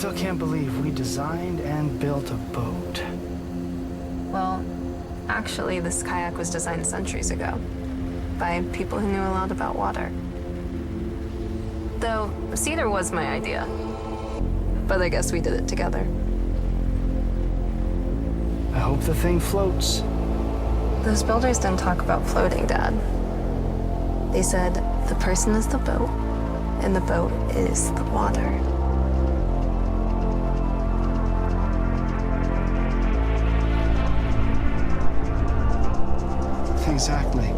still can't believe we designed and built a boat. Well, actually, this kayak was designed centuries ago by people who knew a lot about water. Though, cedar was my idea. But I guess we did it together. I hope the thing floats. Those builders didn't talk about floating, Dad. They said the person is the boat, and the boat is the water. Exactly.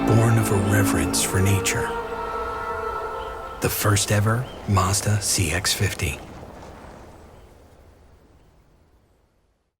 Born of a reverence for nature. The first ever Mazda CX-50.